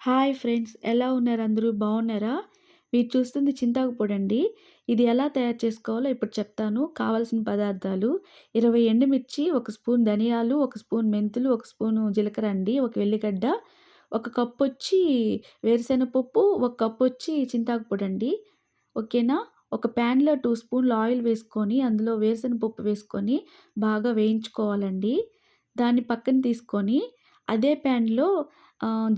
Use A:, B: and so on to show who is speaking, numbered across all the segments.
A: Hi friends, ఎలా ఉన్నారు అందరూ? బాగున్నారా? మీరు చూస్తుంది చింతాకు పొడండి. ఇది ఎలా తయారు చేసుకోవాలో ఇప్పుడు చెప్తాను. కావాల్సిన పదార్థాలు: 20 ఎండుమిర్చి, 1 స్పూన్ ధనియాలు, 1 స్పూన్ మెంతులు, 1 స్పూను జీలకర్ర అండి, 1 ఎల్లిగడ్డ, 1 కప్పొచ్చి వేరుశెనగపప్పు, 1 కప్పొచ్చి చింతాకు పొడండి. ఓకేనా? ఒక ప్యాన్‌లో 2 స్పూన్‌లు ఆయిల్ వేసుకొని, అందులో వేరుశెనగపప్పు వేసుకొని బాగా వేయించుకోవాలండి. దాన్ని పక్కన తీసుకొని, అదే ప్యాన్‌లో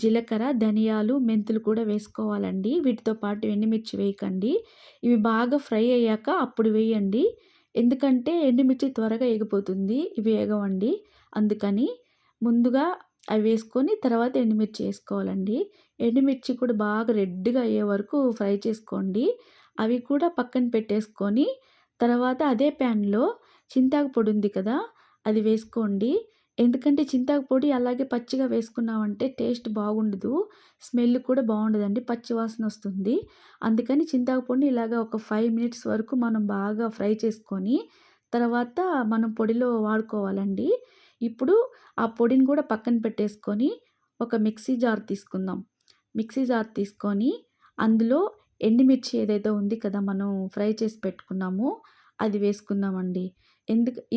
A: జీలకర్ర, ధనియాలు, మెంతులు కూడా వేసుకోవాలండి. వీటితో పాటు ఎండుమిర్చి వేయకండి. ఇవి బాగా ఫ్రై అయ్యాక అప్పుడు వేయండి. ఎందుకంటే ఎండుమిర్చి త్వరగా ఎగిపోతుంది. ఇవి ఎగవండి. అందుకని ముందుగా అవి వేసుకొని తర్వాత ఎండుమిర్చి ఏసుకోవాలండి. ఎండుమిర్చి కూడా బాగా రెడ్‌గా అయ్యే వరకు ఫ్రై చేసుకోండి. అవి కూడా పక్కన పెట్టేసుకొని, తర్వాత అదే ప్యాన్‌లో చింతాకు పొడి ఉంది కదా! అది వేసుకోండి. ఎందుకంటే చింతాకు పొడి అలాగే పచ్చిగా వేసుకున్నామంటే టేస్ట్ బాగుండదు. స్మెల్ కూడా బాగుండదండి. పచ్చి వాసనొస్తుంది. అందుకని చింతాకు పొడిని ఇలాగ ఒక 5 మినిట్స్ వరకు మనం బాగా ఫ్రై చేసుకొని, తర్వాత మనం పొడిలో వాడుకోవాలండి. ఇప్పుడు ఆ పొడిని కూడా పక్కన పెట్టేసుకొని, ఒక మిక్సీ జార్ తీసుకుందాం. మిక్సీ జార్ తీసుకొని, అందులో ఎండుమిర్చి ఏదైతే ఉంది కదా! మనం ఫ్రై చేసి పెట్టుకున్నామో అది వేసుకుందామండి.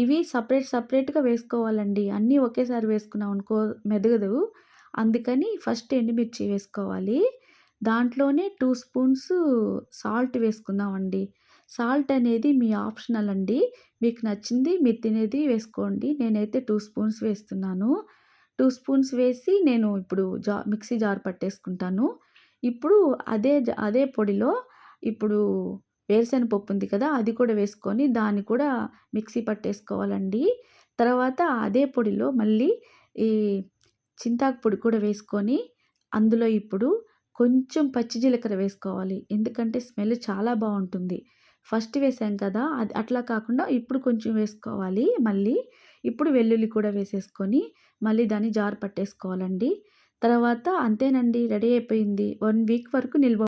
A: ఇవి సెపరేట్‌గా వేసుకోవాలండి. అన్నీ ఒకేసారి వేసుకున్నామనుకో మెదగదు. అందుకని ఫస్ట్ ఎండుమిర్చి వేసుకోవాలి. దాంట్లోనే 2 స్పూన్స్ సాల్ట్ వేసుకుందామండి. సాల్ట్ అనేది మీ ఆప్షనల్ అండి. మీకు నచ్చింది మీరు తినేది వేసుకోండి. నేనైతే 2 స్పూన్స్ వేస్తున్నాను. 2 స్పూన్స్ వేసి నేను ఇప్పుడు మిక్సీ జార్ పట్టేసుకుంటాను. ఇప్పుడు అదే పొడిలో ఇప్పుడు వేరుశెనగపప్పు ఉంది కదా! అది కూడా వేసుకొని దాన్ని కూడా మిక్సీ పట్టేసుకోవాలండి. తర్వాత అదే పొడిలో మళ్ళీ ఈ చింతాకు పొడి కూడా వేసుకొని, అందులో ఇప్పుడు కొంచెం పచ్చి జీలకర్ర వేసుకోవాలి. ఎందుకంటే స్మెల్ చాలా బావుంటుంది. ఫస్ట్ వేసాం కదా! అది అట్లా కాకుండా ఇప్పుడు కొంచెం వేసుకోవాలి మళ్ళీ. ఇప్పుడు వెల్లుల్లి కూడా వేసేసుకొని మళ్ళీ దాన్ని జార్ పట్టేసుకోవాలండి. తర్వాత అంతేనండి, రెడీ అయిపోయింది. 1 వీక్ వరకు నిల్వ